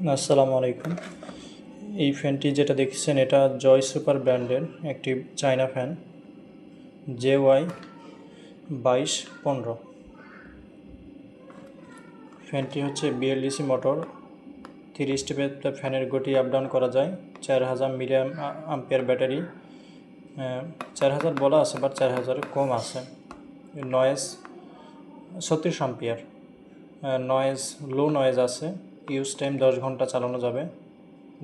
আসসালামু আলাইকুম। এই ফ্যানটি যেটা দেখছেন এটা জয় সুপার ব্র্যান্ডের একটি চায়না ফ্যান JY2215। ফ্যানটি হচ্ছে বিএলডিসি মোটর, 30 স্টেপের ফ্যানের গতি আপ ডাউন করা যায়। 4000 মিলি আম্পিয়ার ব্যাটারি, 4000 বলা আছে বাট 4000 কম আছে। নয়েজ 36 আম্পিয়ার, নয়েজ লো নয়েজ আছে। ইউজ টাইম 10 ঘন্টা চালানো যাবে,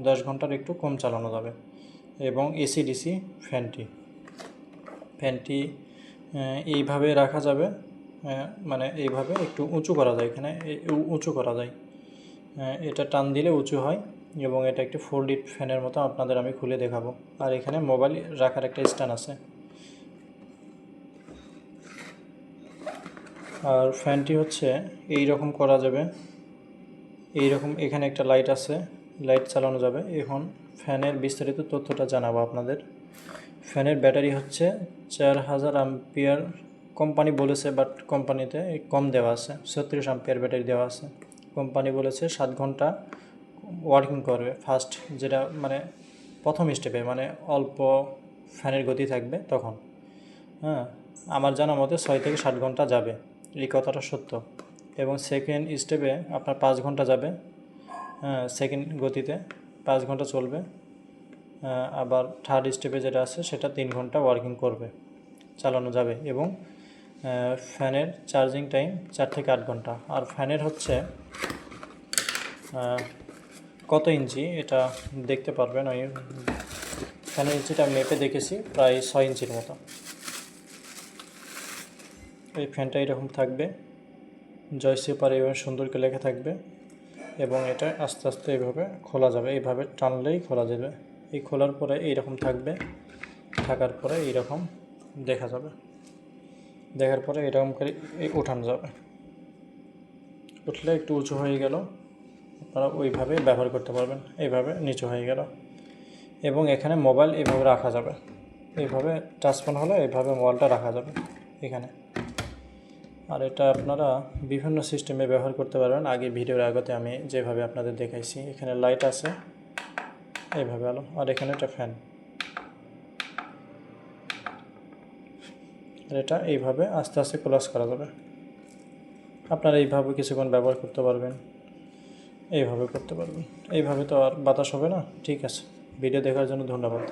10 ঘন্টার একটু কম চালানো যাবে। এবং এসি ডিসি ফ্যানটি এইভাবে রাখা যাবে, মানে এইভাবে একটু উঁচু করা যায়, এখানে উঁচু করা যায়। এটা টান দিলে উঁচু হয় এবং এটা একটি ফোল্ডেড ফ্যানের মতো আপনাদের আমি খুলে দেখাবো। আর এখানে মোবাইল রাখার একটা স্ট্যান্ড আছে। আর ফ্যানটি হচ্ছে এই রকম করা যাবে, এই রকম। এখানে একটা লাইট আছে, লাইট চালানো যাবে। এখন ফ্যানের বিস্তারিত তথ্যটা জানাবো আপনাদের। ফ্যানের ব্যাটারি হচ্ছে 4000 আম্পিয়ার কোম্পানি বলেছে, বাট কোম্পানিতে কম দেওয়া আছে, 36 আম্পিয়ার ব্যাটারি দেওয়া আছে। কোম্পানি বলেছে 7 ঘন্টা ওয়ার্কিং করবে ফার্স্ট, যেটা মানে প্রথম স্টেপে, মানে অল্প ফ্যানের গতি থাকবে তখন। আমার জানা মতে 6 থেকে 7 ঘন্টা যাবে, এই কথাটা সত্য। এবং সেকেন্ড স্টেপে আপনার 5 ঘন্টা যাবে, সেকেন্ড গতিতে 5 ঘন্টা চলবে। আবার থার্ড স্টেপে যেটা আছে সেটা 3 ঘন্টা ওয়ার্কিং করবে, চালানো যাবে। এবং ফ্যানের চার্জিং টাইম 4 থেকে 8 ঘন্টা। আর ফ্যানের হচ্ছে কত ইঞ্চি এটা দেখতে পারবেন। ওই ফ্যানের ইঞ্চিটা মেপে দেখেছি, প্রায় 6 ইঞ্চির মতো। এই ফ্যানটা এরকম থাকবে, জয় সুপার এবং সুন্দর করে লেখা থাকবে। এবং এটা আস্তে আস্তে এইভাবে খোলা যাবে, এইভাবে টানলেই খোলা যাবে। এই খোলার পরে এইরকম থাকবে, থাকার পরে এইরকম দেখা যাবে, দেখার পরে এরকম করে উঠানো যাবে। উঠলে একটু উঁচু হয়ে গেল, আপনারা ওইভাবে ব্যবহার করতে পারবেন। এইভাবে নিচু হয়ে গেল এবং এখানে মোবাইল এইভাবে রাখা যাবে, এইভাবে টাচ ফোন হলে এইভাবে মোবাইলটা রাখা যাবে এখানে। আর এটা আপনারা বিভিন্ন সিস্টেমে ব্যবহার করতে পারবেন। আগে ভিডিওর আগতে আমি যেভাবে আপনাদের দেখাইছি, এখানে লাইট আছে এইভাবে আলো, আর এখানে একটা ফ্যান। আর এটা এইভাবে আস্তে আস্তে ক্লোজ করা যাবে। আপনারা এইভাবে কিছুক্ষণ ব্যবহার করতে পারবেন, এইভাবে করতে পারবেন। এইভাবে তো আর বাতাস হবে না। ঠিক আছে, ভিডিও দেখার জন্য ধন্যবাদ।